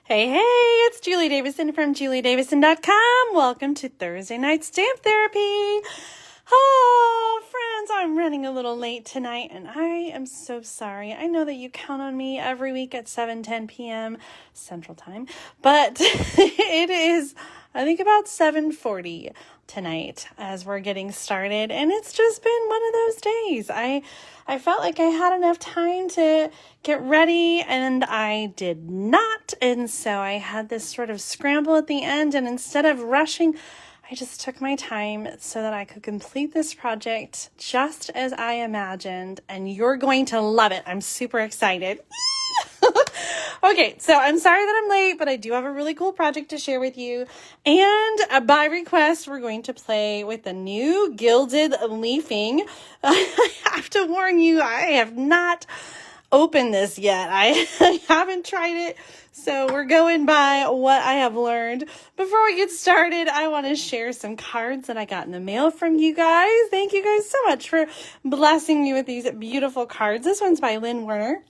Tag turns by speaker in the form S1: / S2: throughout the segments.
S1: Hey, it's Julie Davison from juliedavison.com. Welcome to Thursday Night Stamp Therapy. Oh, friends, I'm running a little late tonight, and I am so sorry. I know that you count on me every week at 7:10 p.m. Central Time, but it is, I think, about 7:40 tonight as we're getting started, and it's just been one of those days. I felt like I had enough time to get ready, and I did not, and so I had this sort of scramble at the end, and instead of rushing, I just took my time so that I could complete this project just as I imagined, and you're going to love it. I'm super excited. Okay, so I'm sorry that I'm late, but I do have a really cool project to share with you. And by request, we're going to play with the new Gilded leafing. I have to warn you, I have not opened this yet. I haven't tried it. So we're going by what I have learned. Before we get started, I want to share some cards that I got in the mail from you guys. Thank you guys so much for blessing me with these beautiful cards. This one's by Lynn Werner.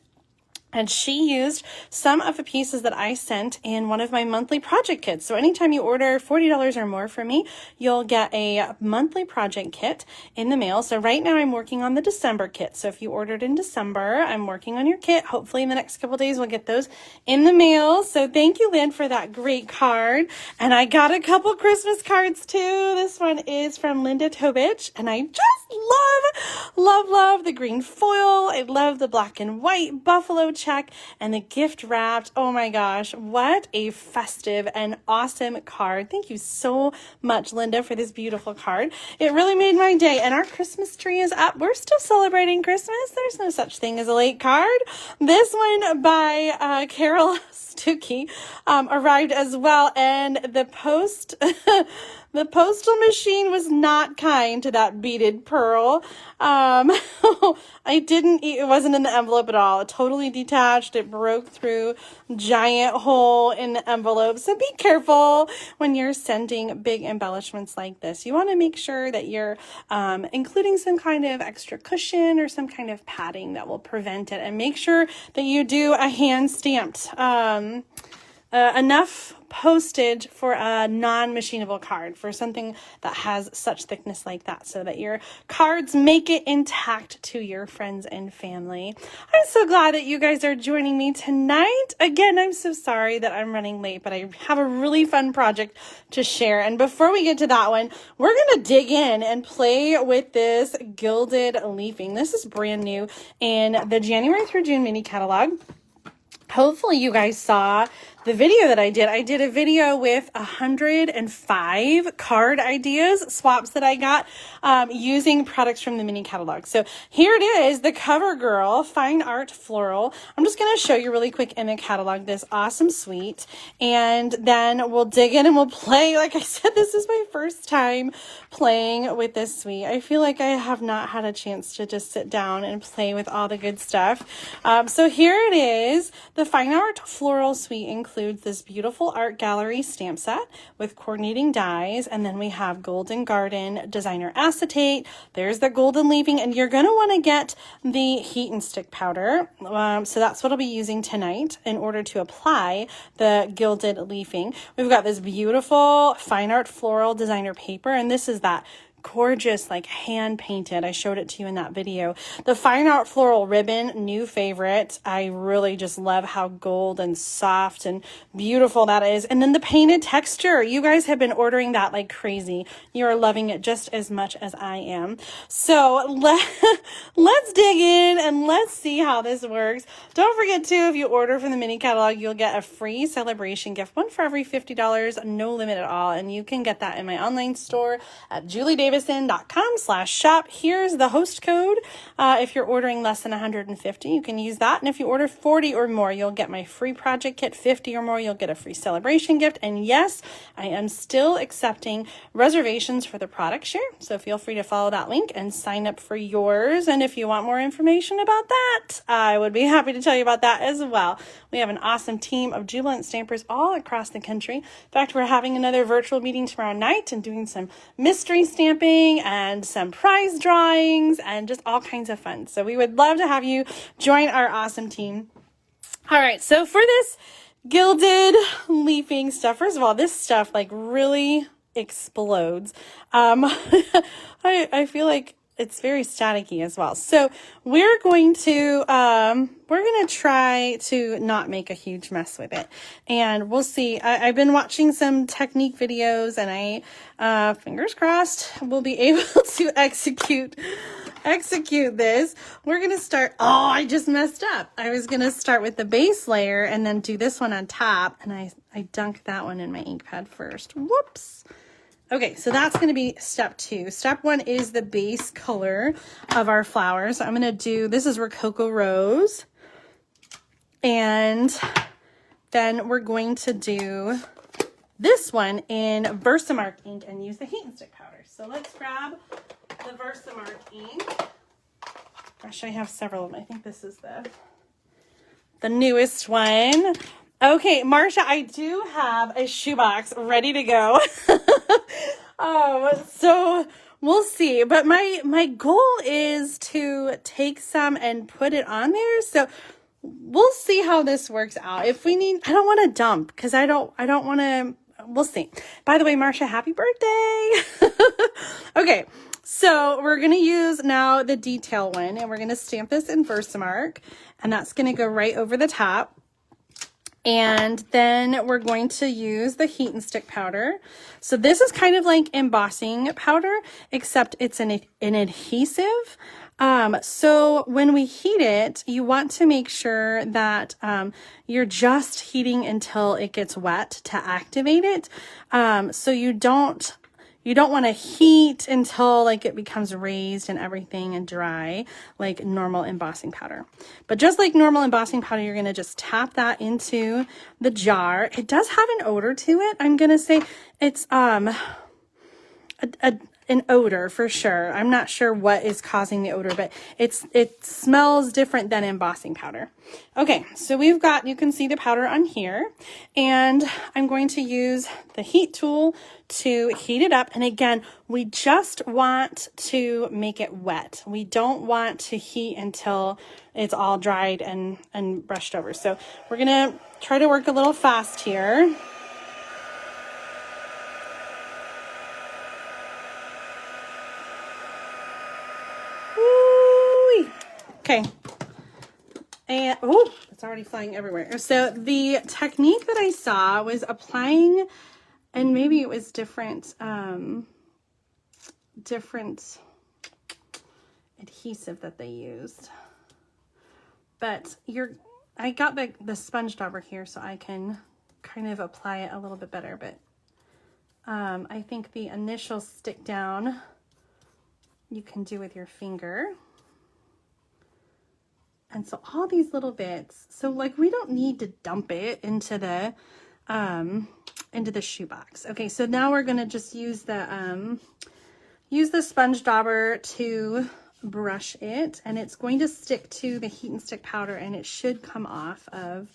S1: And she used some of the pieces that I sent in one of my monthly project kits. So anytime you order $40 or more from me, you'll get a monthly project kit in the mail. So right now I'm working on the December kit. So if you ordered in December, I'm working on your kit. Hopefully in the next couple days, we'll get those in the mail. So thank you, Lynn, for that great card. And I got a couple Christmas cards too. This one is from Linda Tobich. And I just love the green foil. I love the black and white buffalo check and the gift wrapped. Oh my gosh, what a festive and awesome card. Thank you so much, Linda, for this beautiful card. It really made my day. And our Christmas tree is up. We're still celebrating Christmas. There's no such thing as a late card. This one by Carol Stuckey arrived as well, and the the postal machine was not kind to that beaded pearl. It wasn't in the envelope at all. It totally detached. It broke through giant hole in the envelope. So be careful when you're sending big embellishments like this. You want to make sure that you're including some kind of extra cushion or some kind of padding that will prevent it. And make sure that you do a hand stamped enough postage for a non-machinable card, for something that has such thickness like that, so that your cards make it intact to your friends and family. I'm so glad that you guys are joining me tonight. Again, I'm so sorry that I'm running late, but I have a really fun project to share. And before we get to that one, we're going to dig in and play with this Gilded leafing. This is brand new in the January through June mini catalog. Hopefully you guys saw the video that I did. I did a video with 105 card ideas, swaps that I got using products from the mini catalog. So here it is, the CoverGirl Fine Art Floral. I'm just going to show you really quick in the catalog this awesome suite, and then we'll dig in and we'll play. Like I said, this is my first time playing with this suite. I feel like I have not had a chance to just sit down and play with all the good stuff. So here it is. The Fine Art Floral Suite includes this beautiful art gallery stamp set with coordinating dies, and then we have Golden Garden designer acetate. There's the golden leafing, and you're going to want to get the heat and stick powder. So that's what I'll be using tonight in order to apply the Gilded leafing. We've got this beautiful Fine Art Floral designer paper, and this is that gorgeous, like hand painted. I showed it to you in that video. The Fine Art Floral ribbon, new favorite. I really just love how gold and soft and beautiful that is. And then the painted texture. You guys have been ordering that like crazy. You are loving it just as much as I am. So let's dig in and let's see how this works. Don't forget too, if you order from the mini catalog, you'll get a free celebration gift, one for every $50, no limit at all. And you can get that in my online store at juliedavison.com/shop. Here's the host code. If you're ordering less than 150, you can use that. And if you order 40 or more, you'll get my free project kit. 50 or more, you'll get a free celebration gift. And yes, I am still accepting reservations for the product share. So feel free to follow that link and sign up for yours. And if you want more information about that, I would be happy to tell you about that as well. We have an awesome team of jubilant stampers all across the country. In fact, we're having another virtual meeting tomorrow night and doing some mystery stamping and some prize drawings and just all kinds of fun. So we would love to have you join our awesome team. All right, so for this Gilded leafing stuff. First of all, this stuff like really explodes. I feel like it's very staticky as well. So we're going to try to not make a huge mess with it, and we'll see. I've been watching some technique videos, and I fingers crossed we'll be able to execute this. We're gonna start. Oh, I just messed up. I was gonna start with the base layer and then do this one on top, and I dunked that one in my ink pad first. Whoops. Okay, so that's going to be step 2. Step 1 is the base color of our flowers. I'm going to do, this is Rococo Rose. And then we're going to do this one in Versamark ink and use the heat and stick powder. So let's grab the Versamark ink. Gosh, I have several of them. I think this is the newest one. Okay, Marsha, I do have a shoebox ready to go. So we'll see. But my goal is to take some and put it on there. So we'll see how this works out. If we need, I don't want to dump because I don't want to, we'll see. By the way, Marsha, happy birthday. Okay, so we're going to use now the detail one, and we're going to stamp this in Versamark, and that's going to go right over the top. And then we're going to use the heat and stick powder. So this is kind of like embossing powder, except it's an adhesive. So when we heat it, you want to make sure that you're just heating until it gets wet to activate it. So you don't want to heat until like it becomes raised and everything and dry like normal embossing powder. But just like normal embossing powder, you're going to just tap that into the jar. It does have an odor to it. I'm going to say it's an odor for sure. I'm not sure what is causing the odor, but it smells different than embossing powder. Okay, so we've got, you can see the powder on here, and I'm going to use the heat tool to heat it up. And again, we just want to make it wet. We don't want to heat until it's all dried and brushed over. So we're gonna try to work a little fast here. Okay, and oh, it's already flying everywhere. So the technique that I saw was applying, and maybe it was different adhesive that they used. But I got the sponge dauber here so I can kind of apply it a little bit better. But I think the initial stick down you can do with your finger. And so all these little bits, so like we don't need to dump it into the shoebox. Okay, so now we're gonna just use the sponge dauber to brush it, and it's going to stick to the heat and stick powder, and it should come off of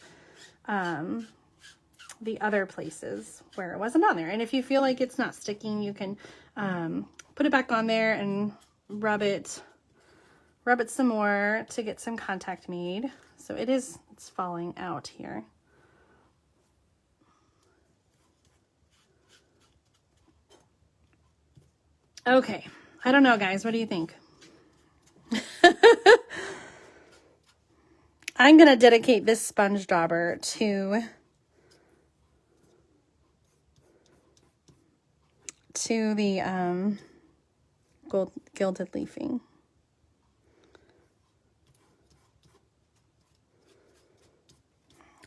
S1: the other places where it wasn't on there. And if you feel like it's not sticking, you can put it back on there and rub it some more to get some contact made. So it's falling out here. Okay, I don't know, guys, what do you think? I'm gonna dedicate this sponge dauber to the gilded leafing.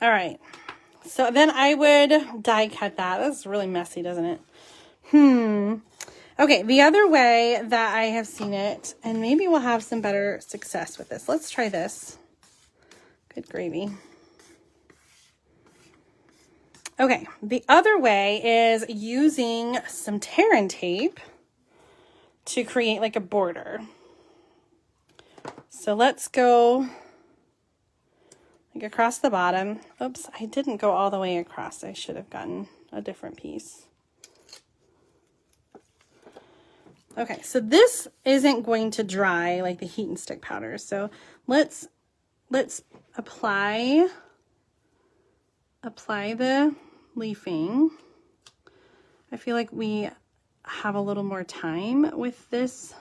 S1: All right, so then I would die cut that. That's really messy, doesn't it? Okay, the other way that I have seen it, and maybe we'll have some better success with this. Let's try this. Good gravy. Okay, the other way is using some tear and tape to create like a border. So let's go like across the bottom. Oops, I didn't go all the way across. I should have gotten a different piece. Okay, so this isn't going to dry like the heat and stick powder. So let's apply apply the leafing. I feel like we have a little more time with this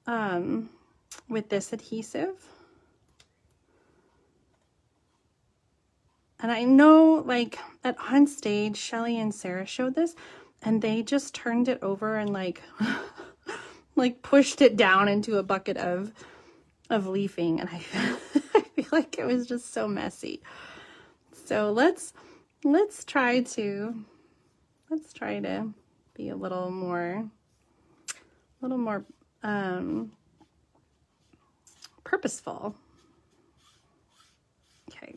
S1: adhesive. And I know, like, on stage, Shelly and Sarah showed this, and they just turned it over and like like pushed it down into a bucket of leafing, and I feel like it was just so messy. So let's try to be a little more purposeful. Okay.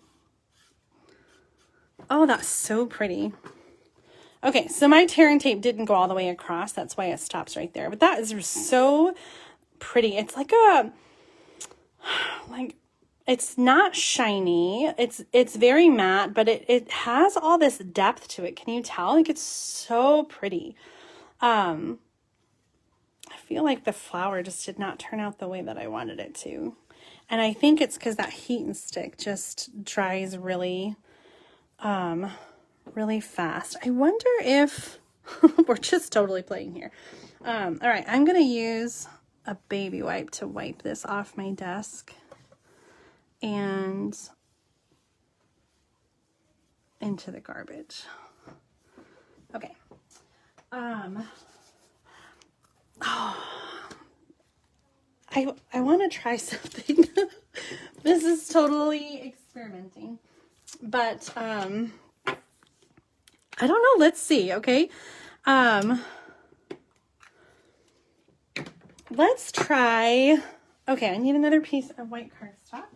S1: Oh, that's so pretty. Okay, so my tear and tape didn't go all the way across. That's why it stops right there. But that is so pretty. It's like it's not shiny. It's very matte, but it has all this depth to it. Can you tell? Like, it's so pretty. I feel like the flower just did not turn out the way that I wanted it to. And I think it's because that heat and stick just dries really really fast. I wonder if we're just totally playing here. All right, I'm gonna use a baby wipe to wipe this off my desk and into the garbage. Okay. I want to try something. This is totally experimenting, but I don't know. Let's see. Okay. Let's try. Okay. I need another piece of white cardstock.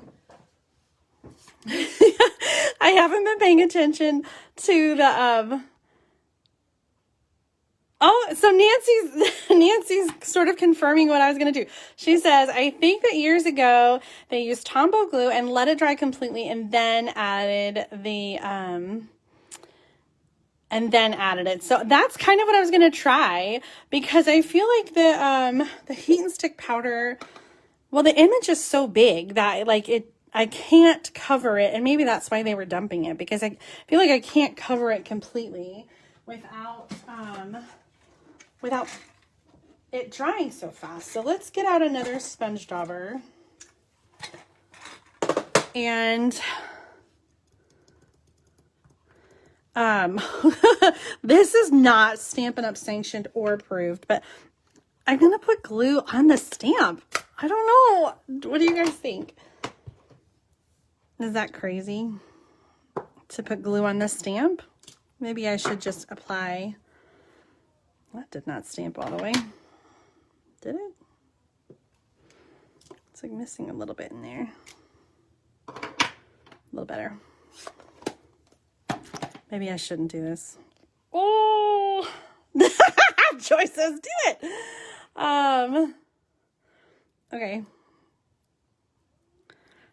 S1: I haven't been paying attention to the, oh, so Nancy's sort of confirming what I was going to do. She says, I think that years ago they used Tombow glue and let it dry completely and then added the, it. So that's kind of what I was going to try, because I feel like the heat and stick powder, well, the image is so big that like I can't cover it. And maybe that's why they were dumping it, because I feel like I can't cover it completely without it drying so fast. So let's get out another sponge dauber and this is not Stampin' Up! Sanctioned or approved, but I'm gonna put glue on the stamp. I don't know. What do you guys think? Is that crazy to put glue on the stamp? Maybe I should just apply. That did not stamp all the way. Did it? It's like missing a little bit in there. A little better. Maybe I shouldn't do this. Oh, Joy says do it. Okay.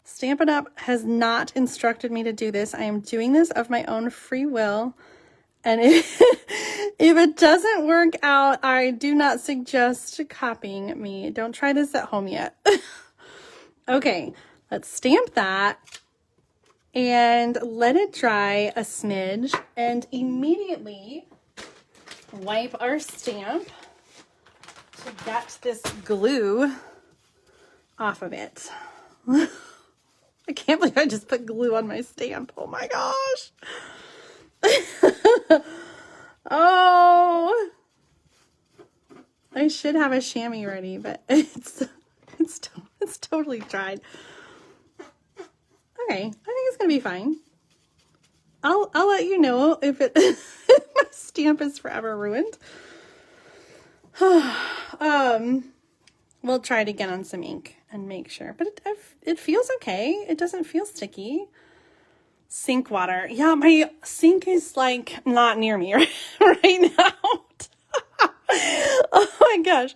S1: Stampin' Up! Has not instructed me to do this. I am doing this of my own free will. And if it doesn't work out, I do not suggest copying me. Don't try this at home yet. Okay, let's stamp that and let it dry a smidge and immediately wipe our stamp to get this glue off of it. I can't believe I just put glue on my stamp. Oh my gosh. Oh, I should have a chamois ready, but it's totally dried. Okay, I think it's gonna be fine. I'll let you know if if my stamp is forever ruined. We'll try it again on some ink and make sure, but it feels okay. It doesn't feel sticky. Sink water. Yeah, my sink is like not near me right now. Oh my gosh.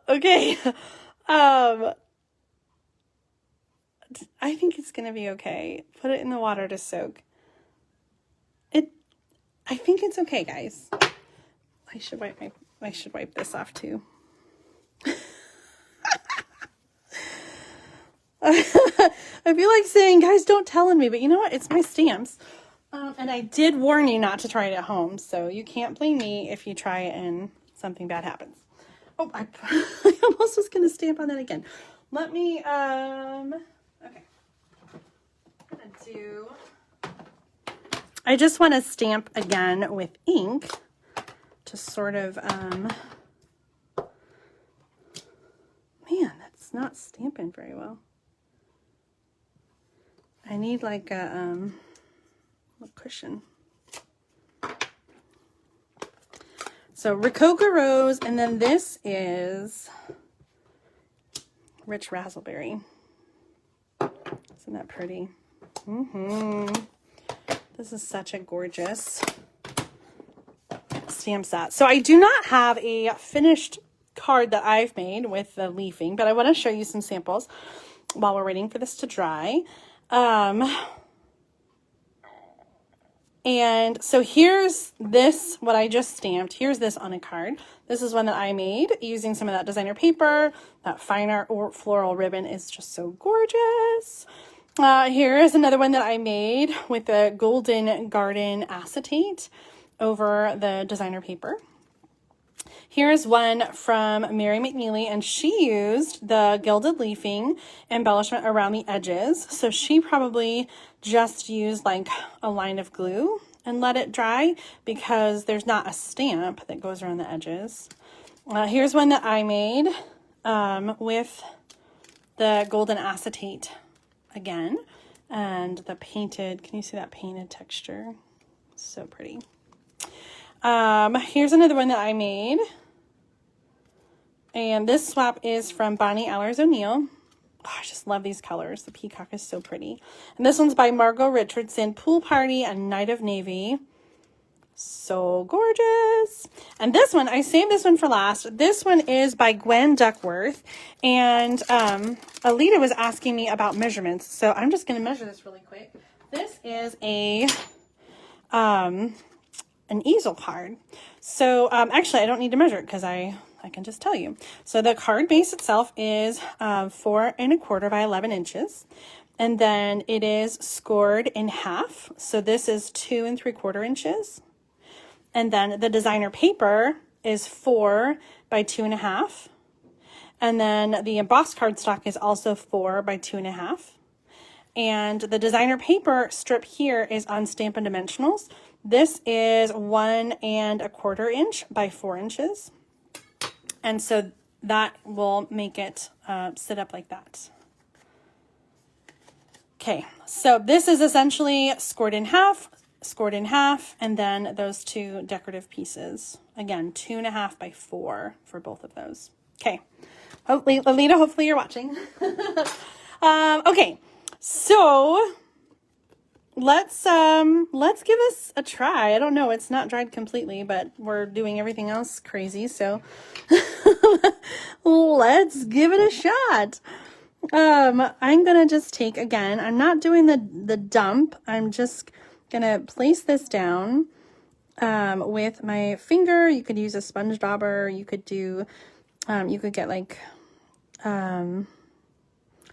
S1: Okay. I think it's gonna be okay. Put it in the water to soak. I think it's okay, guys. I should wipe this off too. I feel like saying, guys, don't tell on me, but you know what? It's my stamps. And I did warn you not to try it at home, so you can't blame me if you try it and something bad happens. Oh, I almost was going to stamp on that again. Let me, okay. I'm going to do, I just want to stamp again with ink to sort of, man, that's not stamping very well. I need like a cushion. So Rococo Rose, and then this is Rich Raspberry. Isn't that pretty? This is such a gorgeous stamp set. So I do not have a finished card that I've made with the leafing, but I want to show you some samples while we're waiting for this to dry. And so here's this, what I just stamped. Here's this on a card. This is one that I made using some of that designer paper. That fine art or floral ribbon is just so gorgeous. Here is another one that I made with the Golden Garden acetate over the designer paper. Here's one from Mary McNeely, and she used the Gilded leafing embellishment around the edges. So she probably just used like a line of glue and let it dry because there's not a stamp that goes around the edges. Here's one that I made with the golden acetate again, and the painted, can you see that painted texture? So pretty. Here's another one that I made. And this swap is from Bonnie Allers O'Neill. Oh, I just love these colors. The peacock is so pretty. And this one's by Margot Richardson, Pool Party and Night of Navy. So gorgeous. And this one, I saved this one for last. This one is by Gwen Duckworth. And Alita was asking me about measurements. So I'm just going to measure this really quick. This is a an easel card. So actually, I don't need to measure it because I can just tell you. So the card base itself is 4 1/4 by 11 inches. And then it is scored in half. So this is 2 3/4 inches. And then the designer paper is 4 by 2 1/2. And then the embossed cardstock is also 4 by 2 1/2. And the designer paper strip here is on Stampin' Dimensionals. This is 1 1/4 inch by 4 inches. And so that will make it sit up like that. Okay, so this is essentially scored in half, and then those two decorative pieces. Again, 2 1/2 by 4 for both of those. Okay, hopefully, Alita, hopefully you're watching. Okay, so let's give this a try. I don't know, it's not dried completely, but we're doing everything else crazy, so let's give it a shot. I'm gonna just take, again, I'm not doing the dump. I'm just gonna place this down with my finger. You could use a sponge dauber. You could do, you could get like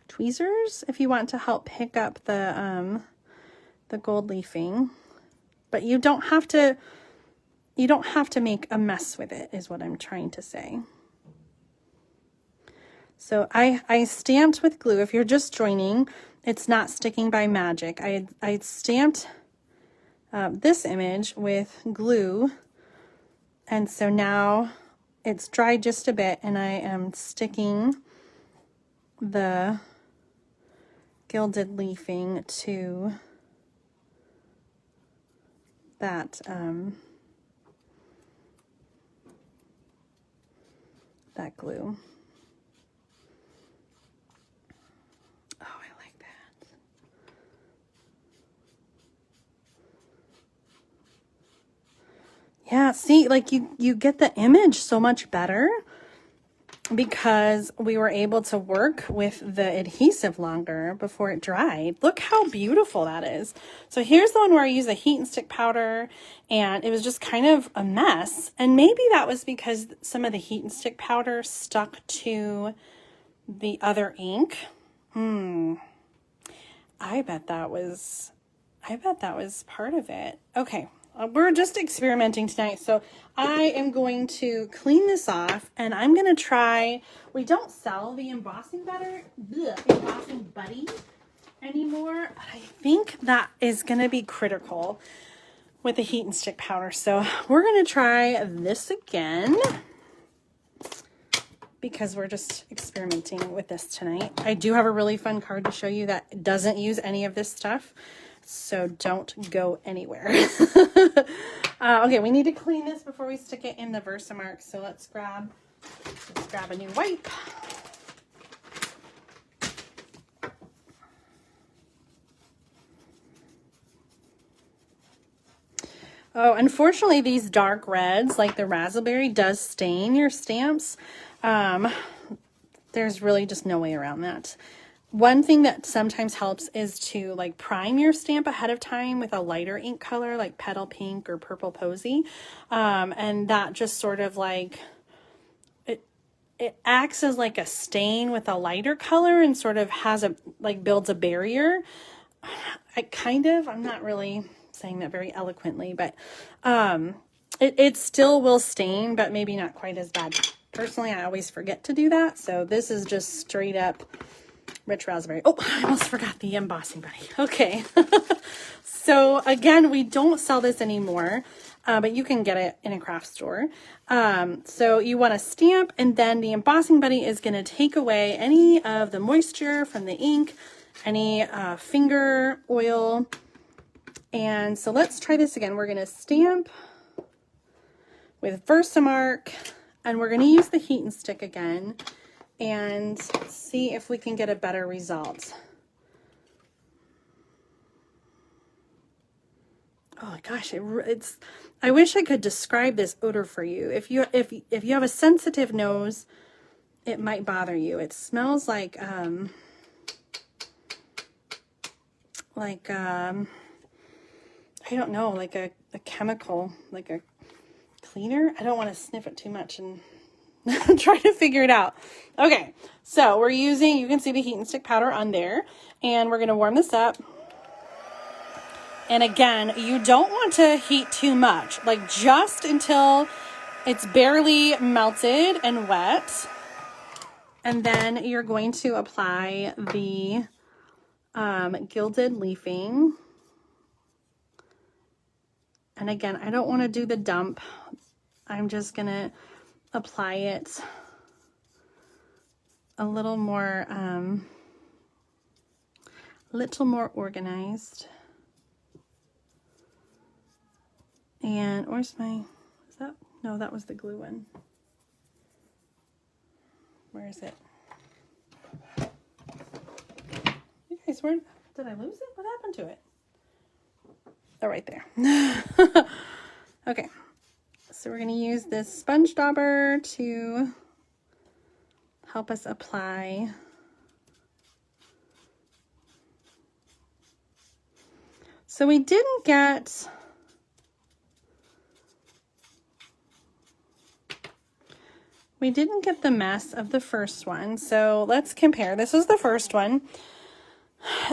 S1: tweezers if you want to help pick up the gold leafing, but you don't have to make a mess with it, is what I'm trying to say. So I stamped with glue. If you're just joining, it's not sticking by magic. I stamped this image with glue, and so now it's dried just a bit, and I am sticking the gilded leafing to that that glue. Oh, I like that. Yeah, see, like you get the image so much better because we were able to work with the adhesive longer before it dried. Look how beautiful that is. So here's the one where I used the heat and stick powder, and it was just kind of a mess. And maybe that was because some of the heat and stick powder stuck to the other ink. I bet that was part of it. Okay. We're just experimenting tonight, so I am going to clean this off, and I'm going to try, we don't sell the embossing buddy anymore, but I think that is going to be critical with the heat and stick powder. So we're going to try this again because we're just experimenting with this tonight. I do have a really fun card to show you that doesn't use any of this stuff. So don't go anywhere. Okay, we need to clean this before we stick it in the Versamark. So let's grab a new wipe. Oh, unfortunately, these dark reds, like the raspberry, does stain your stamps. There's really just no way around that. One thing that sometimes helps is to like prime your stamp ahead of time with a lighter ink color like Petal Pink or Purple Posy. And that just sort of like, it acts as like a stain with a lighter color and sort of has builds a barrier. I'm not really saying that very eloquently, but it still will stain, but maybe not quite as bad. Personally, I always forget to do that. So this is just straight up rich raspberry. Oh, I almost forgot the embossing buddy. Okay. So again, we don't sell this anymore, but you can get it in a craft store. So you want to stamp, and then the embossing buddy is going to take away any of the moisture from the ink, any finger oil. And so let's try this again. We're going to stamp with Versamark, and we're going to use the heat and stick again and see if we can get a better result. Oh gosh, it's. I wish I could describe this odor for you. If you have a sensitive nose, it might bother you. It smells like I don't know, like a chemical, like a cleaner. I don't want to sniff it too much and try to figure it out. Okay, so we're using, you can see the heat and stick powder on there, and we're going to warm this up. And again, you don't want to heat too much, like just until it's barely melted and wet. And then you're going to apply the Gilded leafing. And again, I don't want to do the dump. I'm just going to apply it a little more organized. And where's my, is that, no, that was the glue one. Where is it? You guys, where, did I lose it? What happened to it? Oh, right there. Okay, so we're going to use this sponge dauber to help us apply. So we didn't get the mess of the first one. So let's compare. This is the first one.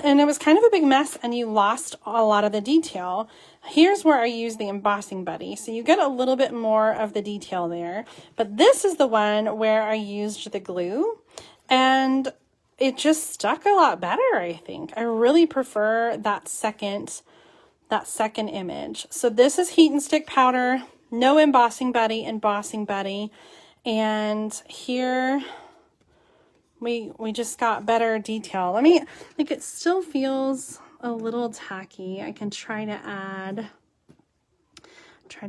S1: And it was kind of a big mess, and you lost a lot of the detail. Here's where I use the embossing buddy. So you get a little bit more of the detail there. But this is the one where I used the glue, and it just stuck a lot better, I think. I really prefer that second image. So this is heat and stick powder, no embossing buddy, and here we just got better detail. Let me, like, it still feels a little tacky. I can try to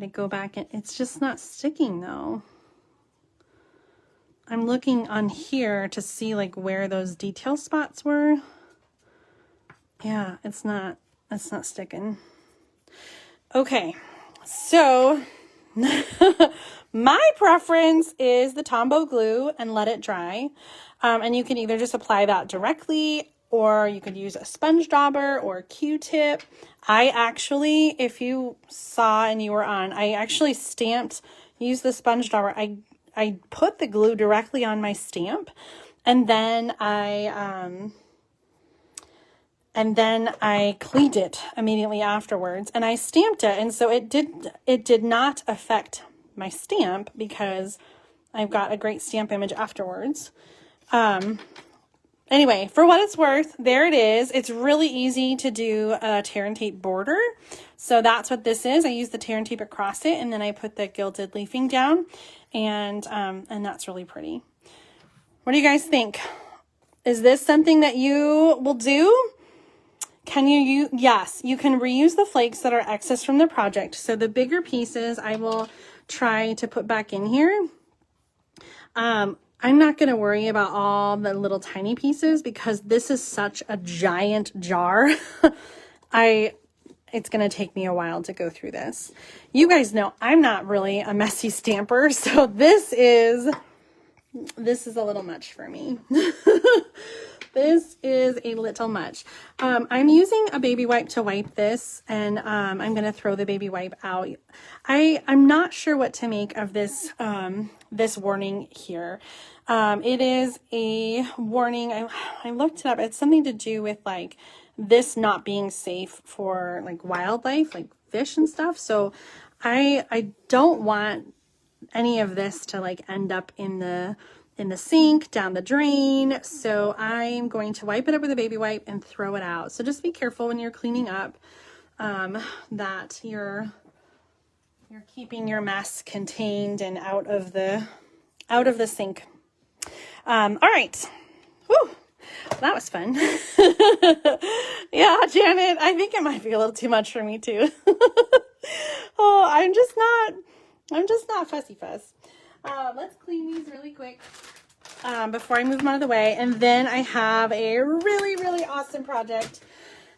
S1: go back, and it's just not sticking though. I'm looking on here to see like where those detail spots were. Yeah, it's not sticking. Okay, so my preference is the Tombow glue and let it dry. And you can either just apply that directly, or you could use a sponge dauber or Q-tip. I actually, if you saw and you were on, I actually used the sponge dauber. I put the glue directly on my stamp, and then I And then I cleaned it immediately afterwards, and I stamped it. And so it did not affect my stamp because I've got a great stamp image afterwards. Anyway, for what it's worth, there it is. It's really easy to do a tear and tape border. So that's what this is. I use the tear and tape across it, and then I put the gilded leafing down, and that's really pretty. What do you guys think? Is this something that you will do? Can you yes, you can reuse the flakes that are excess from the project. So the bigger pieces I will try to put back in here. I'm not going to worry about all the little tiny pieces because this is such a giant jar. It's going to take me a while to go through this. You guys know I'm not really a messy stamper, so this is a little much for me. This is a little much. I'm using a baby wipe to wipe this, and I'm going to throw the baby wipe out. I'm not sure what to make of this this warning here. It is a warning. I looked it up. It's something to do with like this not being safe for like wildlife, like fish and stuff. So I don't want any of this to like end up in the sink, down the drain. So I'm going to wipe it up with a baby wipe and throw it out. So just be careful when you're cleaning up, that you're keeping your mess contained and out of the sink. All right. Whew. That was fun. Yeah, Janet, I think it might be a little too much for me too. Oh, I'm just not fussy fuss. Let's clean these really quick before I move them out of the way. And then I have a really, really awesome project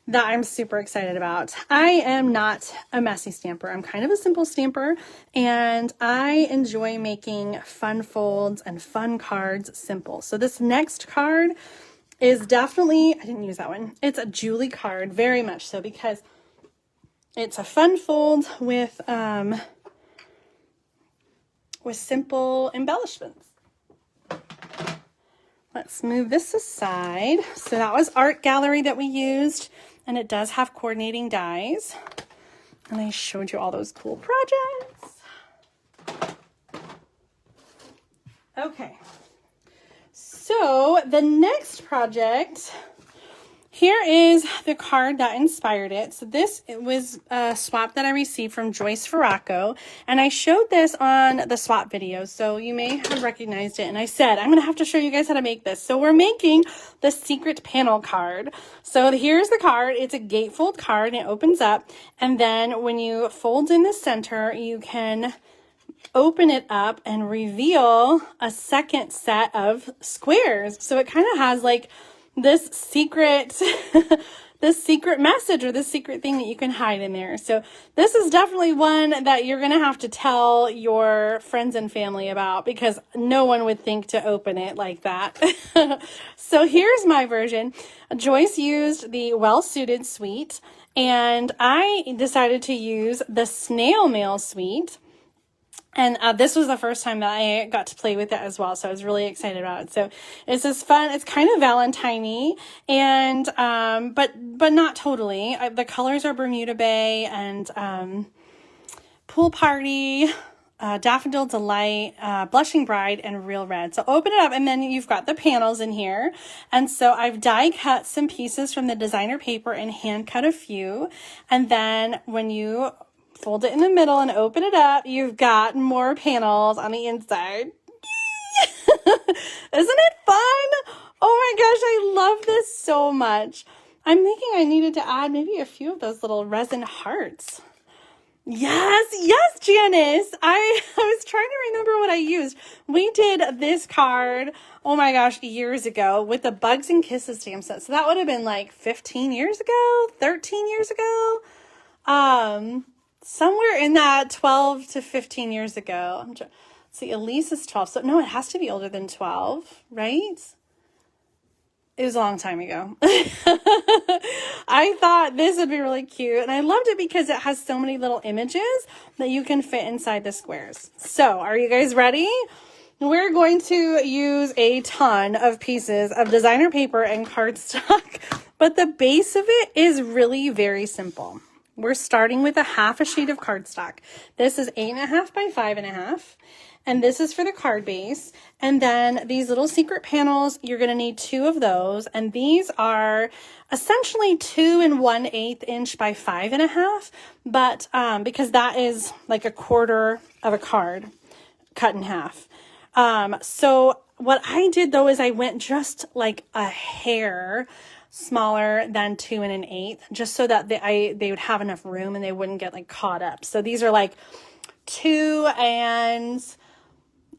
S1: that I'm super excited about. I am not a messy stamper. I'm kind of a simple stamper, and I enjoy making fun folds and fun cards simple. So this next card is definitely, I didn't use that one. It's a Julie card, very much so, because it's a fun fold with simple embellishments. Let's move this aside. So that was Art Gallery that we used, and it does have coordinating dies. And I showed you all those cool projects. Okay. So the next project, here is the card that inspired it. So it was a swap that I received from Joyce Farraco, and I showed this on the swap video, so you may have recognized it. And I said, I'm going to have to show you guys how to make this. So we're making the secret panel card. So here's the card. It's a gatefold card, and it opens up. And then when you fold in the center, you can open it up and reveal a second set of squares. So it kind of has like this secret message or this secret thing that you can hide in there. So this is definitely one that you're going to have to tell your friends and family about, because no one would think to open it like that. So here's my version. Joyce used the Well Suited suite, and I decided to use the Snail Mail suite. And this was the first time that I got to play with it as well, so I was really excited about it. So it's just fun. It's kind of Valentine-y, and but not totally. The colors are Bermuda Bay and Pool Party, Daffodil Delight, Blushing Bride, and Real Red. So open it up, and then you've got the panels in here. And so I've die cut some pieces from the designer paper and hand cut a few. And then when you fold it in the middle and open it up, you've got more panels on the inside. Isn't it fun? Oh my gosh, I love this so much. I'm thinking I needed to add maybe a few of those little resin hearts. Yes, Janice. I was trying to remember what I used. We did this card, oh my gosh, years ago with the Bugs and Kisses stamp set. So that would have been like 15 years ago, 13 years ago. Somewhere in that 12 to 15 years ago. Let's see, Elise is 12. So no, it has to be older than 12, right? It was a long time ago. I thought this would be really cute. And I loved it because it has so many little images that you can fit inside the squares. So are you guys ready? We're going to use a ton of pieces of designer paper and cardstock. But the base of it is really very simple. We're starting with a half a sheet of cardstock. This is 8.5 by 5.5. And this is for the card base. And then these little secret panels, you're going to need 2 of those. And these are essentially 2 1/8 inch by 5.5. But because that is like 1/4 of a card cut in half. So what I did though is I went just like a hair smaller than 2 1/8, just so that they would have enough room and they wouldn't get like caught up. So these are like 2 and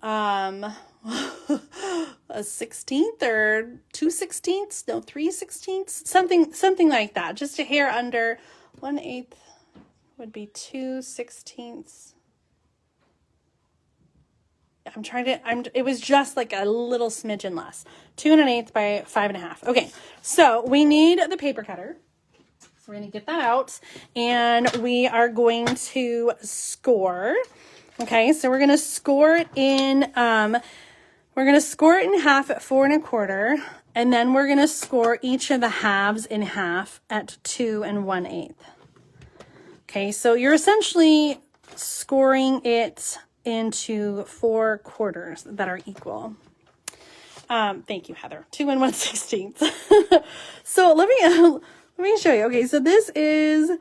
S1: a 1/16 or 2/16, no, 3/16, something like that. Just a hair under 1/8 would be 2/16. It was just like a little smidgen less. 2 1/8 by 5.5. Okay, so we need the paper cutter. So we're going to get that out and we are going to score. Okay, so we're going to score it in, half at 4 1/4, and then we're going to score each of the halves in half at 2 1/8. Okay, so you're essentially scoring it into 4 quarters that are equal. Thank you, Heather. 2 1/16. So let me show you. Okay, so this is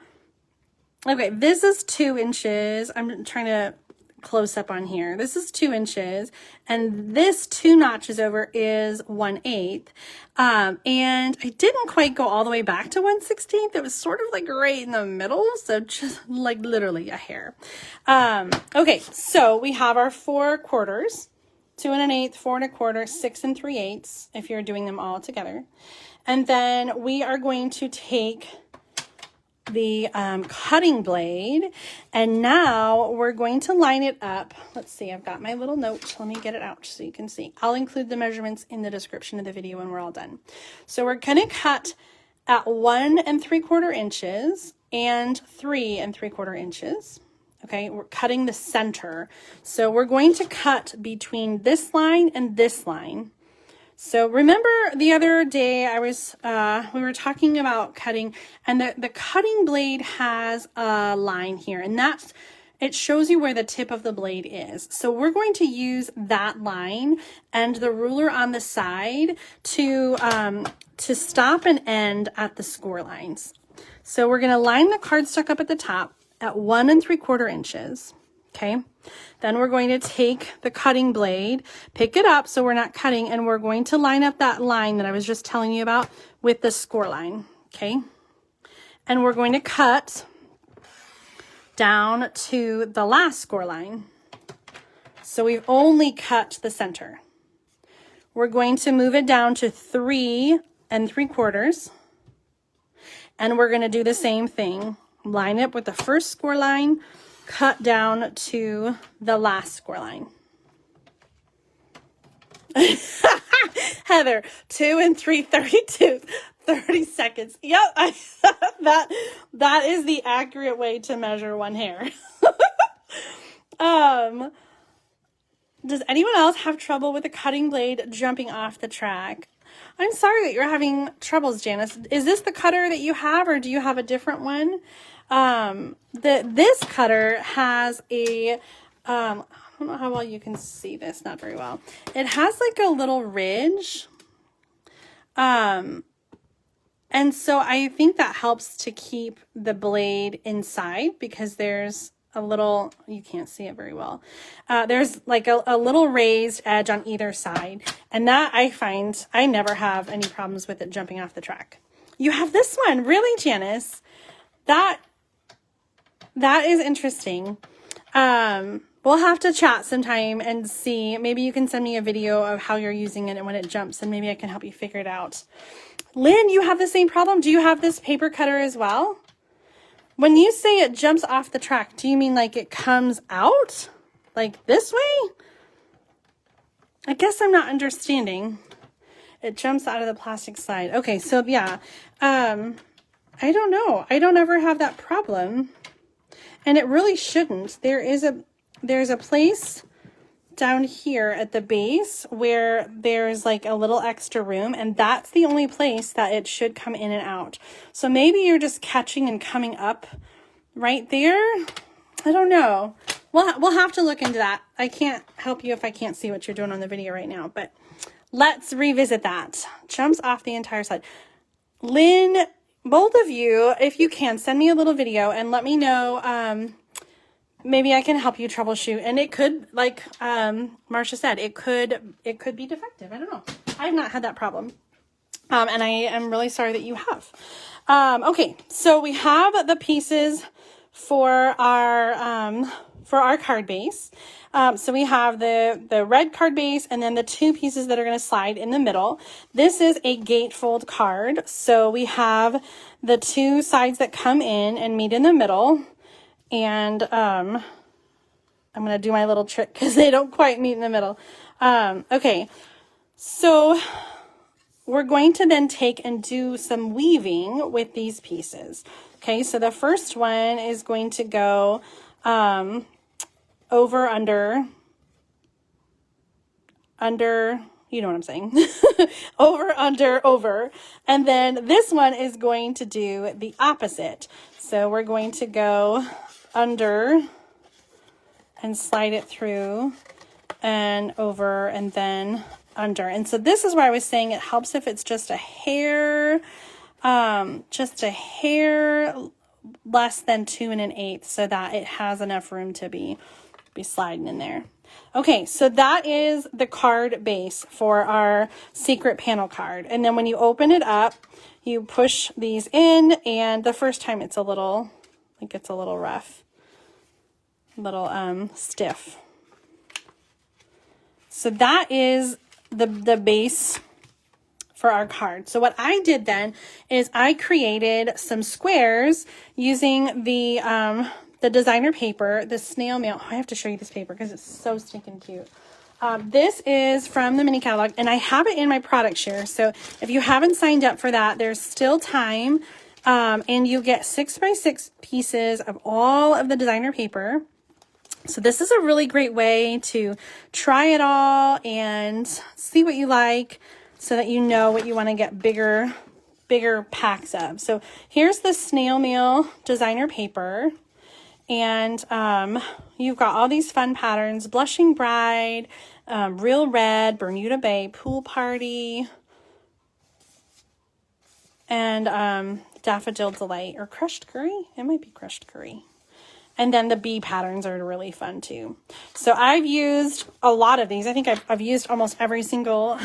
S1: 2 inches. I'm trying to close up on here. This is 2 inches, and this 2 notches over is 1/8. And I didn't quite go all the way back to 1/16. It was sort of like right in the middle, so just like literally a hair. Okay, so we have our 4 quarters, 2 1/8, 4 1/4, 6 3/8, if you're doing them all together. And then we are going to take the cutting blade, and now we're going to line it up. Let's see, I've got my little note. Let me get it out so you can see. I'll include the measurements in the description of the video when we're all done. So we're going to cut at 1 3/4 inches and 3 3/4 inches. Okay, we're cutting the center. So we're going to cut between this line and this line. So remember the other day we were talking about cutting, and the cutting blade has a line here, and it shows you where the tip of the blade is. So we're going to use that line and the ruler on the side to stop and end at the score lines. So we're going to line the cardstock up at the top at 1 3/4 inches. Okay, then we're going to take the cutting blade, pick it up so we're not cutting, and we're going to line up that line that I was just telling you about with the score line. Okay, and we're going to cut down to the last score line. So we've only cut the center. We're going to move it down to 3 3/4, and we're going to do the same thing. Line up with the first score line, cut down to the last score line. Heather, 2 3/32, 30 seconds. Yep, that is the accurate way to measure one hair. Does anyone else have trouble with the cutting blade jumping off the track? I'm sorry that you're having troubles, Janice. Is this the cutter that you have, or do you have a different one? This cutter has a, I don't know how well you can see this, not very well. It has like a little ridge. And so I think that helps to keep the blade inside, because there's a little, you can't see it very well. There's like a little raised edge on either side. And that I find, I never have any problems with it jumping off the track. You have this one, really, Janice? That is interesting. We'll have to chat sometime and see. Maybe you can send me a video of how you're using it and when it jumps, and maybe I can help you figure it out. Lynn, you have the same problem? Do you have this paper cutter as well? When you say it jumps off the track, do you mean like it comes out? Like this way? I guess I'm not understanding. It jumps out of the plastic slide. Okay, so yeah. I don't know. I don't ever have that problem. And it really shouldn't. There's a place down here at the base where there's like a little extra room, and that's the only place that it should come in and out. So maybe you're just catching and coming up right there. I don't know. We'll have to look into that. I can't help you if I can't see what you're doing on the video right now, but let's revisit that. Jumps off the entire side. Lynn, both of you, if you can, send me a little video and let me know. Maybe I can help you troubleshoot. And it could, like Marcia said, it could be defective. I don't know. I've not had that problem. And I am really sorry that you have. Okay, so we have the pieces for our card base. So we have the red card base and then the two pieces that are going to slide in the middle. This is a gatefold card. So we have the two sides that come in and meet in the middle. And I'm going to do my little trick because they don't quite meet in the middle. Okay, so we're going to then take and do some weaving with these pieces. Okay, so the first one is going to go over, under, you know what I'm saying, over, under, over. And then this one is going to do the opposite. So we're going to go under and slide it through and over and then under. And so this is where I was saying it helps if it's just a hair less than 2 1/8 so that it has enough room to be sliding in there. Okay, so that is the card base for our secret panel card. And then when you open it up, you push these in, and the first time it's a little rough, a little stiff. So that is the base for our card. So what I did then is I created some squares using the designer paper, the snail mail. Oh, I have to show you this paper because it's so stinking cute. This is from the mini catalog, and I have it in my product share. So if you haven't signed up for that, there's still time. And you get 6x6 pieces of all of the designer paper. So this is a really great way to try it all and see what you like so that you know what you want to get bigger packs of. So here's the snail mail designer paper. And you've got all these fun patterns: Blushing Bride, Real Red, Bermuda Bay, Pool Party, and Daffodil Delight, or Crushed Curry. It might be Crushed Curry. And then the bee patterns are really fun too. So I've used a lot of these. I think I've used almost every single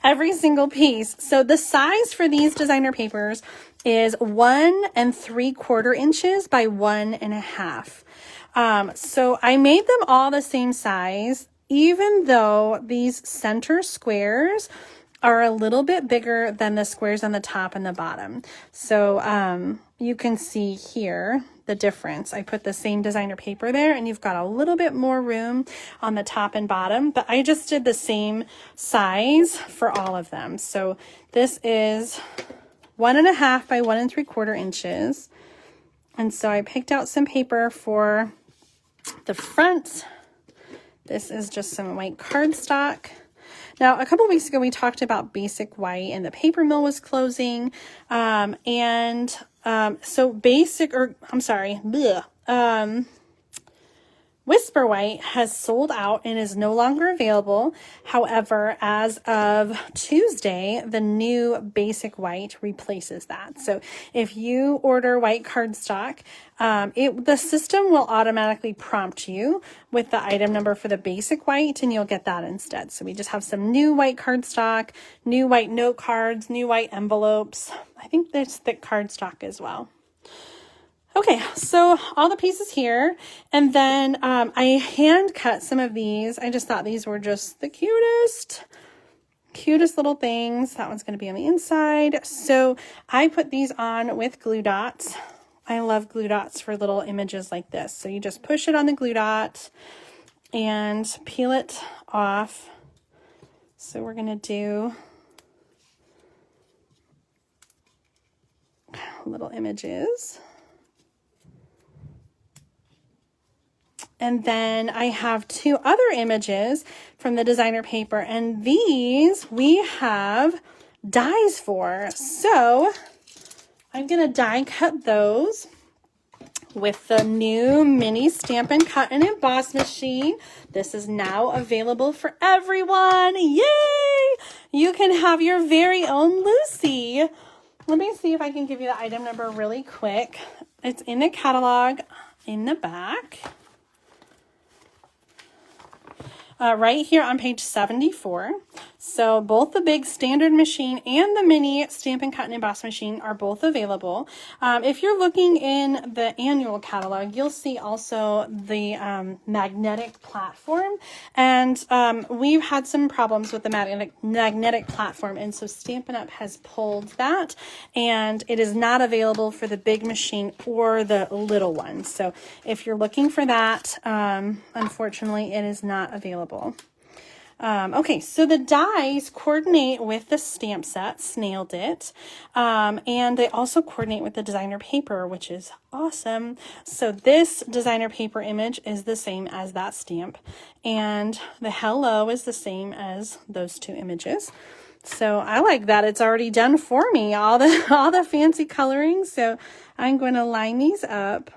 S1: every single piece. So the size for these designer papers is 1 3/4 inches by 1 1/2. So I made them all the same size, even though these center squares are a little bit bigger than the squares on the top and the bottom. So you can see here the difference. I put the same designer paper there, and you've got a little bit more room on the top and bottom, but I just did the same size for all of them. So this is 1 1/2 by 1 3/4 inches. And so I picked out some paper for the front. This is just some white cardstock. Now, a couple weeks ago, we talked about basic white and the paper mill was closing. So Whisper White has sold out and is no longer available. However, as of Tuesday, the new basic white replaces that. So if you order white cardstock, the system will automatically prompt you with the item number for the basic white, and you'll get that instead. So we just have some new white cardstock, new white note cards, new white envelopes. I think there's thick cardstock as well. Okay, so all the pieces here, and then I hand cut some of these. I just thought these were just the cutest little things. That one's going to be on the inside. So I put these on with glue dots. I love glue dots for little images like this. So you just push it on the glue dot and peel it off. So we're going to do little images. And then I have two other images from the designer paper, and these we have dies for. So I'm going to die cut those with the new mini Stampin' Cut and Emboss machine. This is now available for everyone. Yay! You can have your very own Lucy. Let me see if I can give you the item number really quick. It's in the catalog in the back. Right here on page 74. So both the big standard machine and the mini Stampin' Cut and Emboss machine are both available. If you're looking in the annual catalog, you'll see also the magnetic platform. And we've had some problems with the magnetic platform. And so Stampin' Up! Has pulled that. And it is not available for the big machine or the little one. So if you're looking for that, unfortunately, it is not available. Okay, so the dies coordinate with the stamp set, Snailed it, and they also coordinate with the designer paper, which is awesome. So this designer paper image is the same as that stamp, and the hello is the same as those two images. So I like that it's already done for me, all the fancy coloring. So I'm going to line these up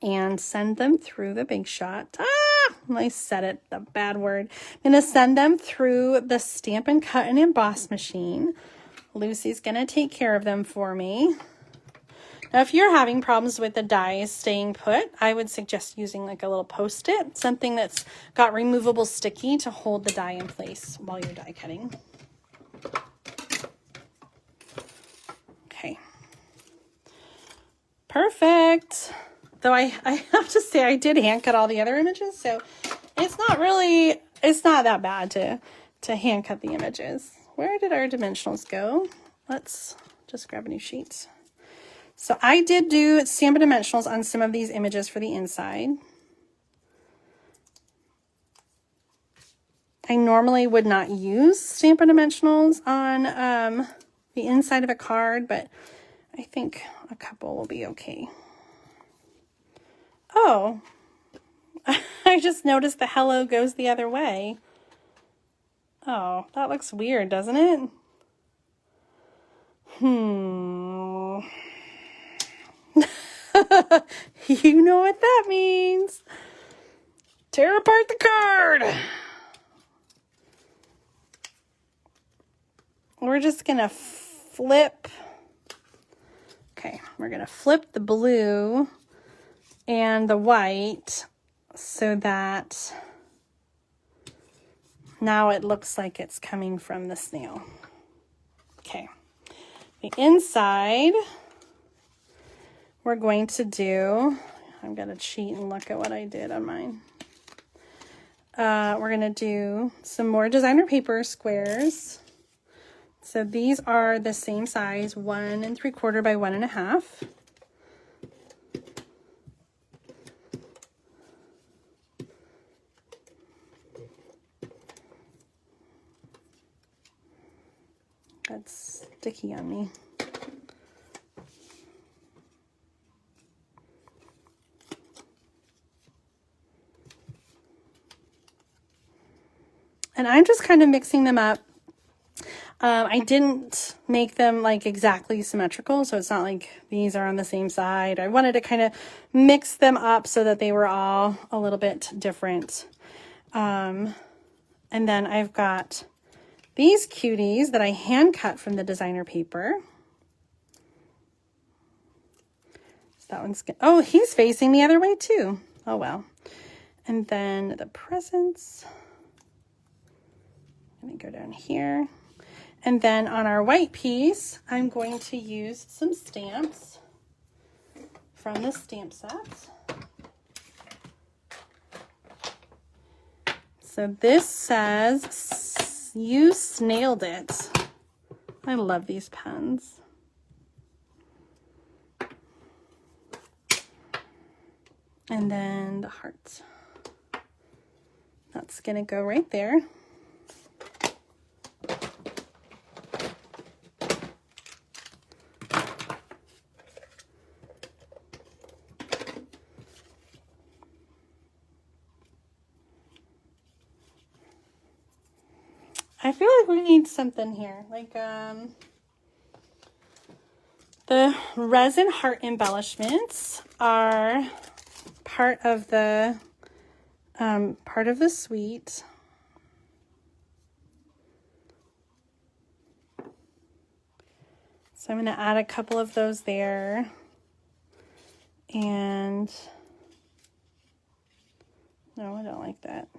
S1: and send them through the Big Shot. I said it, the bad word. I'm going to send them through the Stampin' Cut and Emboss machine. Lucy's going to take care of them for me. Now, if you're having problems with the dies staying put, I would suggest using like a little Post-it, something that's got removable sticky to hold the die in place while you're die cutting. Okay. Perfect. Though I have to say I did hand cut all the other images, so it's not that bad to hand cut the images. Where did our dimensionals go? Let's just grab a new sheet. So I did do Stampin' dimensionals on some of these images for the inside. I normally would not use Stampin' dimensionals on the inside of a card, but I think a couple will be okay. Oh, I just noticed the hello goes the other way. Oh, that looks weird, doesn't it? You know what that means. Tear apart the card. We're just going to flip. Okay, we're going to flip the blue and the white so that now it looks like it's coming from the snail. Okay, the inside we're going to do, I'm going to cheat and look at what I did on mine. We're going to do some more designer paper squares. So these are the same size, 1 3/4 by 1 1/2. That's sticky on me. And I'm just kind of mixing them up. I didn't make them like exactly symmetrical, so it's not like these are on the same side. I wanted to kind of mix them up so that they were all a little bit different. And then I've got these cuties that I hand cut from the designer paper. So that one's good. Oh, he's facing the other way too. Oh well. And then the presents. I'm going to go down here. And then on our white piece, I'm going to use some stamps from the stamp set. So this says, "You snailed it." I love these pens. And then the heart. That's going to go right there. I feel like we need something here. Like, the resin heart embellishments are part of the suite. So I'm going to add a couple of those there. And no, I don't like that.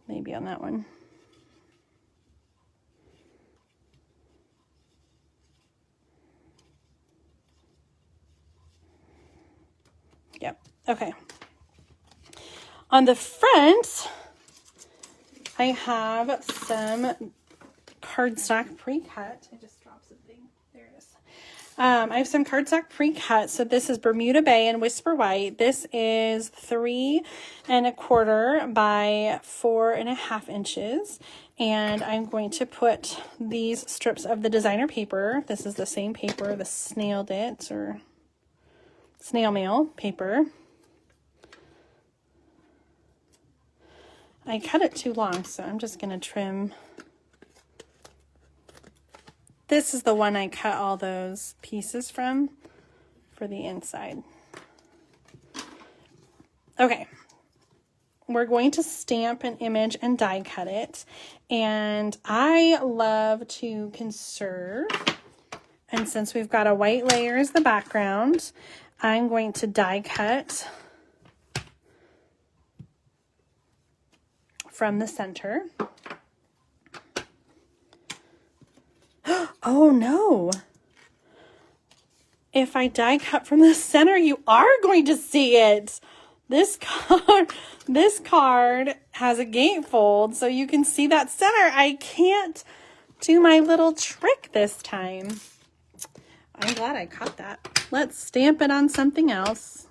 S1: Maybe on that one. Yep. Okay. On the front, I have some cardstock pre-cut. I just dropped something. There it is. I have some cardstock pre-cut. So this is Bermuda Bay and Whisper White. This is 3 1/4 by 4.5 inches. And I'm going to put these strips of the designer paper. This is the same paper, the Snail It or Snail Mail paper. I cut it too long, so I'm just going to trim. This is the one I cut all those pieces from for the inside. Okay. We're going to stamp an image and die cut it. And I love to conserve. And since we've got a white layer as the background, I'm going to die cut from the center. Oh no. If I die cut from the center, you are going to see it. This card has a gatefold, so you can see that center. I can't do my little trick this time. I'm glad I caught that. Let's stamp it on something else.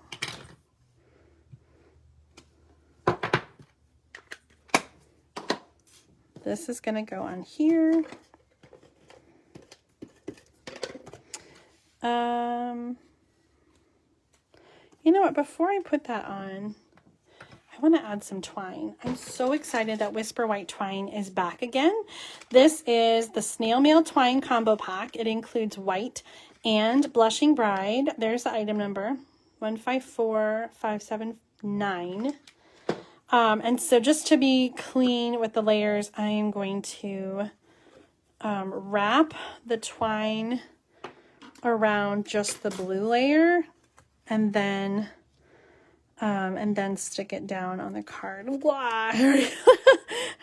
S1: This is going to go on here. You know what? Before I put that on, I want to add some twine. I'm so excited that Whisper White twine is back again. This is the Snail Mail twine combo pack. It includes white and blushing bride. There's the item number, 154579. And so just to be clean with the layers, I am going to wrap the twine around just the blue layer and then stick it down on the card. Wow. I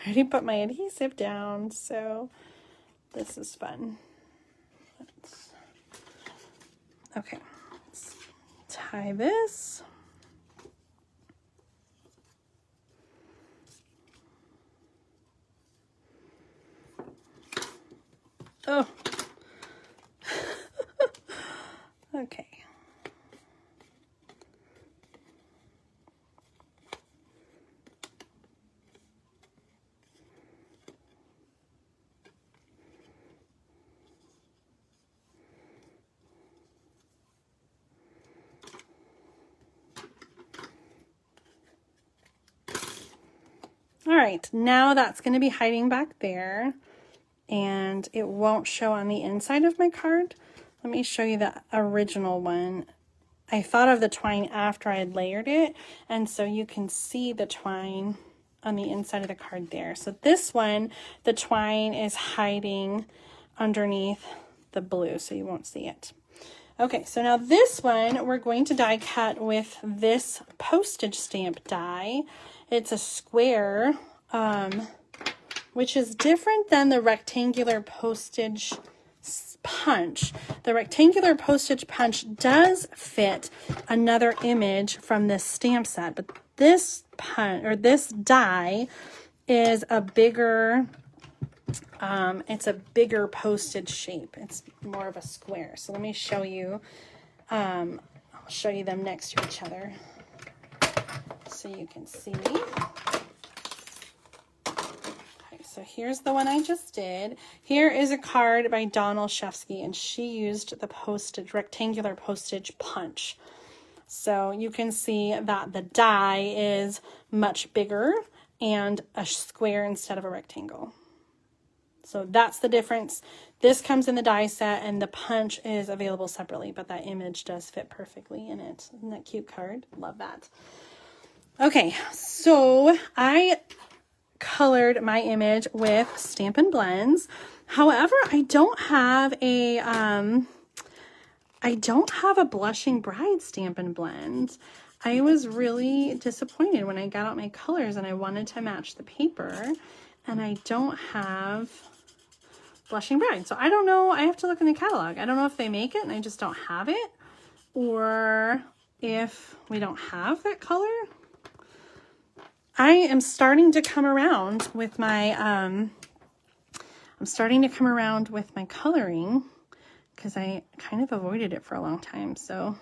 S1: already put my adhesive down, so this is fun. Okay, let's tie this. Oh. Okay. All right, now that's going to be hiding back there, and it won't show on the inside of my card. Let me show you the original one. I thought of the twine after I had layered it, and so you can see the twine on the inside of the card there. So this one, the twine is hiding underneath the blue, so you won't see it. Okay, so now this one, we're going to die cut with this postage stamp die. It's a square, which is different than the rectangular postage punch. The rectangular postage punch does fit another image from this stamp set, but this this die is a bigger, it's a bigger postage shape. It's more of a square. So let me show you, I'll show you them next to each other so you can see. So here's the one I just did. Here is a card by Dawn Olszewski, and she used the rectangular postage punch. So you can see that the die is much bigger and a square instead of a rectangle. So that's the difference. This comes in the die set and the punch is available separately, but that image does fit perfectly in it. Isn't that cute card? Love that. Okay, so I colored my image with Stampin' Blends. However, I don't have a Blushing Bride Stampin' Blend. I was really disappointed when I got out my colors and I wanted to match the paper, and I don't have Blushing Bride. So I don't know. I have to look in the catalog. I don't know if they make it and I just don't have it, or if we don't have that color. I am starting to come around with my coloring, because I kind of avoided it for a long time. So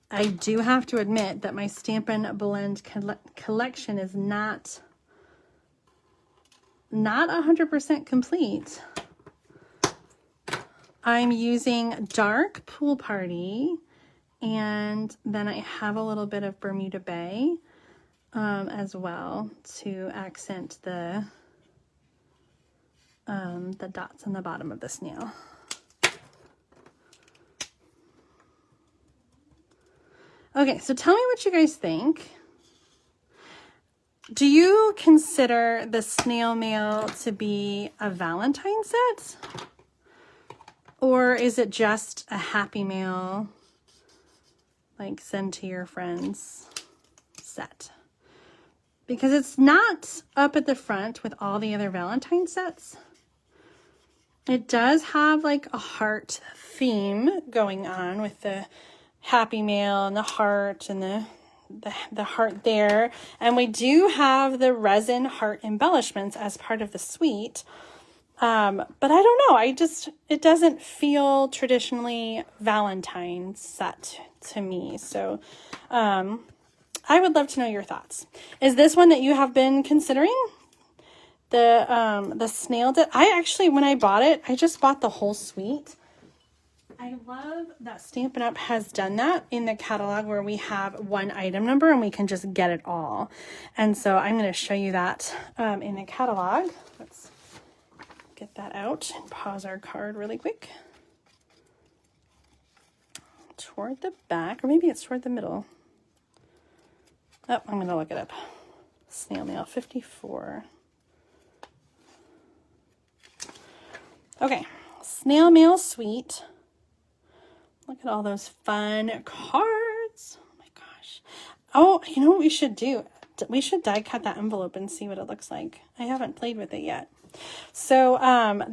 S1: I do have to admit that my Stampin' Blend collection is not 100% complete. I'm using Dark Pool Party, and then I have a little bit of Bermuda Bay as well to accent the dots on the bottom of the snail. Okay, so tell me what you guys think. Do you consider the snail mail to be a Valentine set? Or is it just a happy mail, like send to your friends set? Because it's not up at the front with all the other Valentine sets. It does have like a heart theme going on with the happy mail and the heart and the heart there. And we do have the resin heart embellishments as part of the suite. But I don't know. It doesn't feel traditionally Valentine set to me. So, I would love to know your thoughts. Is this one that you have been considering? The snail did. I actually, when I bought it, I just bought the whole suite. I love that Stampin' Up! Has done that in the catalog where we have one item number and we can just get it all. And so I'm going to show you that in the catalog. Let's get that out and pause our card really quick. Toward the back, or maybe it's toward the middle. Oh, I'm going to look it up. Snail Mail 54. Okay, Snail Mail Suite. Look at all those fun cards. Oh my gosh. Oh, you know what we should do? We should die cut that envelope and see what it looks like. I haven't played with it yet. So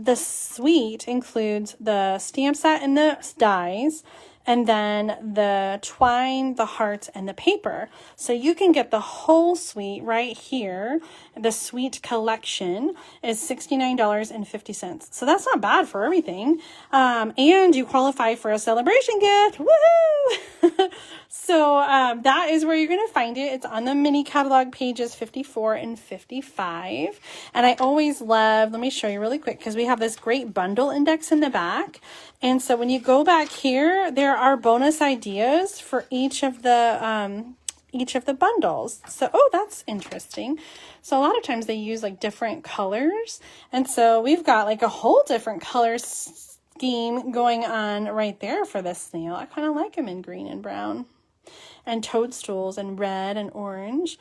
S1: the suite includes the stamp set and the dies, and then the twine, the hearts, and the paper. So you can get the whole suite right here. The suite collection is $69.50. So that's not bad for everything. And you qualify for a celebration gift. Woohoo! So that is where you're going to find it. It's on the mini catalog pages 54 and 55. And I always love, let me show you really quick, because we have this great bundle index in the back. And so when you go back here, there are bonus ideas for each of the bundles. So, oh, that's interesting. So a lot of times they use like different colors. And so we've got like a whole different color scheme going on right there for this snail. I kind of like them in green and brown and toadstools and red and orange.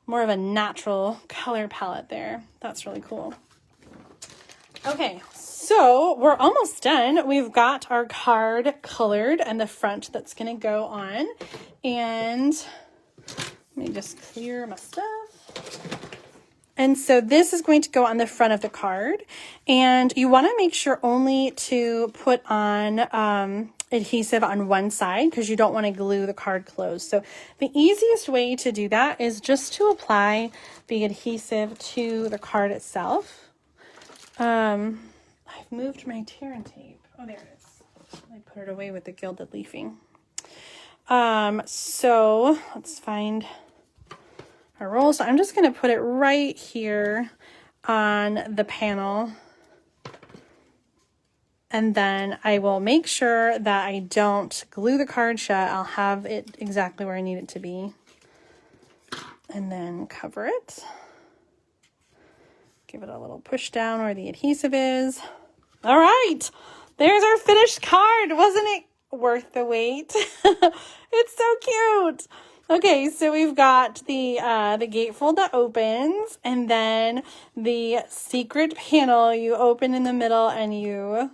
S1: More of a natural color palette there. That's really cool. Okay, so we're almost done. We've got our card colored and the front that's going to go on. And let me just clear my stuff. And so this is going to go on the front of the card. And you want to make sure only to put on adhesive on one side, because you don't want to glue the card closed. So the easiest way to do that is just to apply the adhesive to the card itself. I've moved my tear and tape. Oh, there it is. I put it away with the gilded leafing. So let's find our roll. So I'm just going to put it right here on the panel. and then I will make sure that I don't glue the card shut. I'll have it exactly where I need it to be, and then cover it. Give it a little push down where the adhesive is. All right, there's our finished card. Wasn't it worth the wait? It's so cute. Okay, so we've got the gatefold that opens, and then the secret panel you open in the middle, and you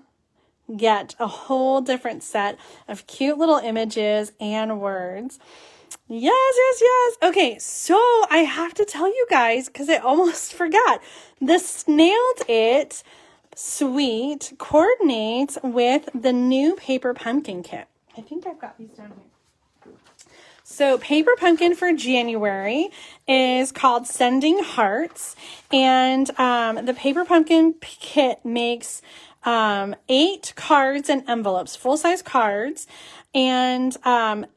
S1: get a whole different set of cute little images and words. Yes. Okay, so I have to tell you guys, because I almost forgot, the Snailed It suite coordinates with the new Paper Pumpkin kit. I think I've got these down here. So Paper Pumpkin for January is called Sending Hearts, and the Paper Pumpkin kit makes 8 cards and envelopes, full-size cards, and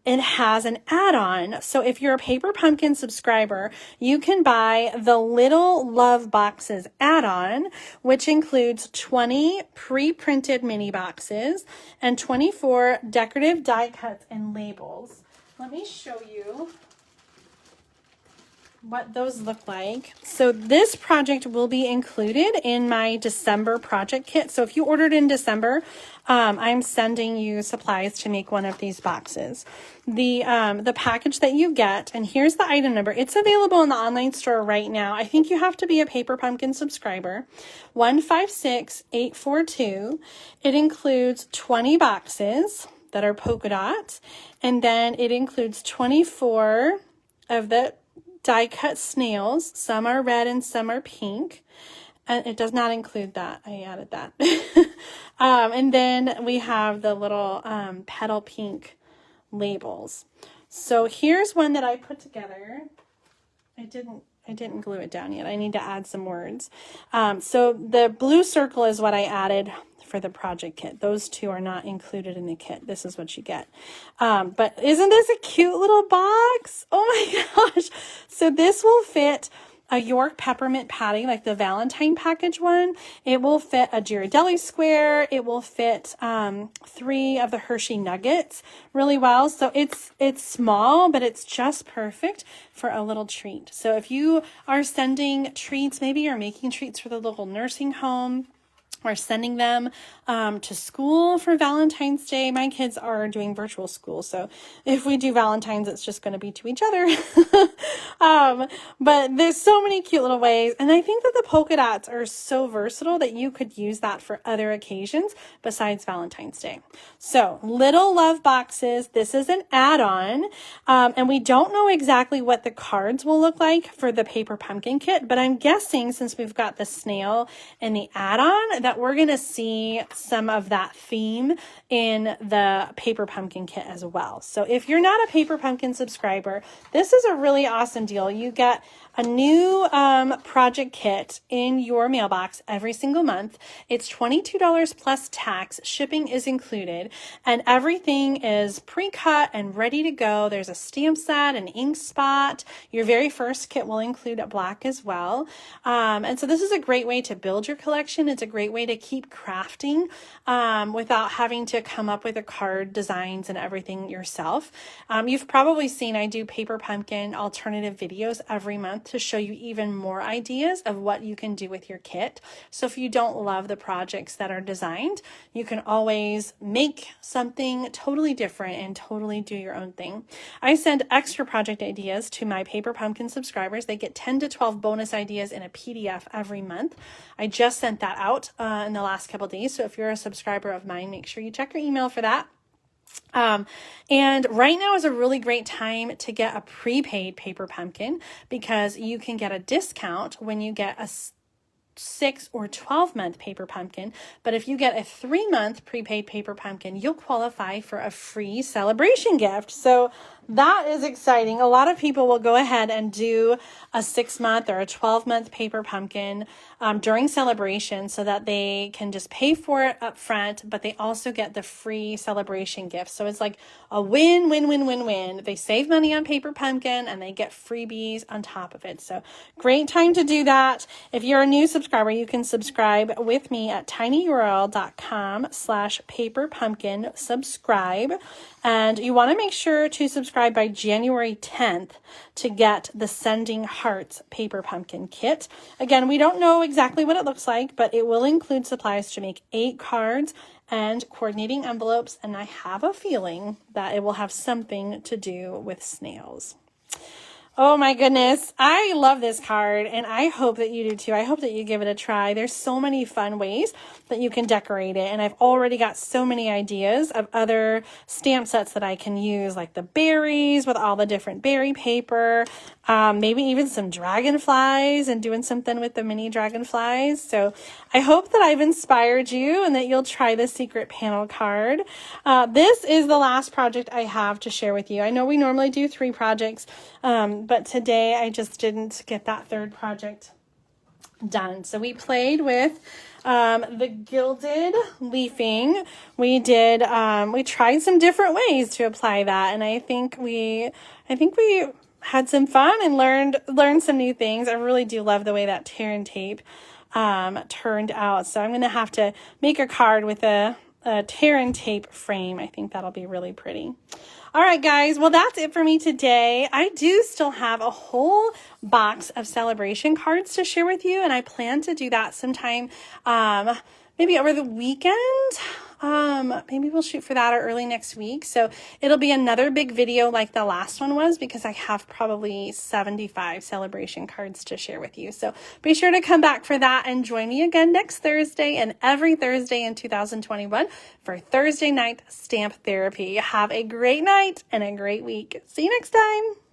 S1: it has an add-on. So if you're a Paper Pumpkin subscriber, you can buy the Little Love Boxes add-on, which includes 20 pre-printed mini boxes and 24 decorative die cuts and labels. Let me show you what those look like. So this project will be included in my December project kit. So if you ordered in December, I'm sending you supplies to make one of these boxes. The package that you get, and here's the item number. It's available in the online store right now. I think you have to be a Paper Pumpkin subscriber. 156842. It includes 20 boxes that are polka dots, and then it includes 24 of the die cut snails. Some are red and some are pink, and it does not include that. I added that. And then we have the little petal pink labels. So here's one that I put together. I didn't glue it down yet. I need to add some words. So the blue circle is what I added for the project kit. Those two are not included in the kit. This is what you get. But isn't this a cute little box? Oh my gosh. So this will fit a York peppermint patty, like the Valentine package one. It will fit a Ghirardelli square. It will fit 3 of the Hershey nuggets really well. So it's small, but it's just perfect for a little treat. So if you are sending treats, maybe you're making treats for the local nursing home, or sending them to school for Valentine's Day. My kids are doing virtual school, so if we do Valentine's, it's just going to be to each other. But there's so many cute little ways, and I think that the polka dots are so versatile that you could use that for other occasions besides Valentine's Day. So Little Love Boxes, this is an add-on, and we don't know exactly what the cards will look like for the Paper Pumpkin kit, but I'm guessing since we've got the snail and the add-on that we're going to see some of that theme in the Paper Pumpkin kit as well. So if you're not a Paper Pumpkin subscriber, this is a really awesome deal. You get a new project kit in your mailbox every single month. It's $22 plus tax. Shipping is included, and everything is pre-cut and ready to go. There's a stamp set, an ink spot. Your very first kit will include a black as well. And so this is a great way to build your collection. It's a great way to keep crafting without having to come up with the card designs and everything yourself. You've probably seen I do Paper Pumpkin alternative videos every month to show you even more ideas of what you can do with your kit. So if you don't love the projects that are designed, you can always make something totally different and totally do your own thing. I send extra project ideas to my Paper Pumpkin subscribers. They get 10 to 12 bonus ideas in a PDF every month. I just sent that out in the last couple days. So if you're a subscriber of mine, make sure you check your email for that. And right now is a really great time to get a prepaid Paper Pumpkin because you can get a discount when you get a 6 or 12-month Paper Pumpkin. But if you get a 3-month prepaid Paper Pumpkin, you'll qualify for a free celebration gift. So that is exciting. A lot of people will go ahead and do a 6-month or a 12-month paper pumpkin during celebration so that they can just pay for it up front, but they also get the free celebration gift. So it's like a win, win, win, win, win. They save money on paper pumpkin and they get freebies on top of it. So great time to do that. If you're a new subscriber, you can subscribe with me at tinyurl.com/paperpumpkin subscribe. And you want to make sure to subscribe by January 10th to get the Sending Hearts paper pumpkin kit. Again, we don't know exactly what it looks like, but it will include supplies to make 8 cards and coordinating envelopes. And I have a feeling that it will have something to do with snails. Oh my goodness, I love this card and I hope that you do too. I hope that you give it a try. There's so many fun ways that you can decorate it, and I've already got so many ideas of other stamp sets that I can use, like the berries with all the different berry paper, maybe even some dragonflies and doing something with the mini dragonflies. So I hope that I've inspired you and that you'll try the secret panel card. This is the last project I have to share with you. I know we normally do 3 projects, but today I just didn't get that 3rd project done. So we played with the gilded leafing. We tried some different ways to apply that, and I think we had some fun and learned some new things. I really do love the way that tear and tape turned out. So I'm going to have to make a card with a tear and tape frame. I think that'll be really pretty. All right, guys. Well, that's it for me today. I do still have a whole box of celebration cards to share with you, and I plan to do that sometime, maybe over the weekend. Maybe we'll shoot for that or early next week. So it'll be another big video like the last one was, because I have probably 75 celebration cards to share with you. So be sure to come back for that and join me again next Thursday and every Thursday in 2021 for Thursday night stamp therapy. Have a great night and a great week. See you next time.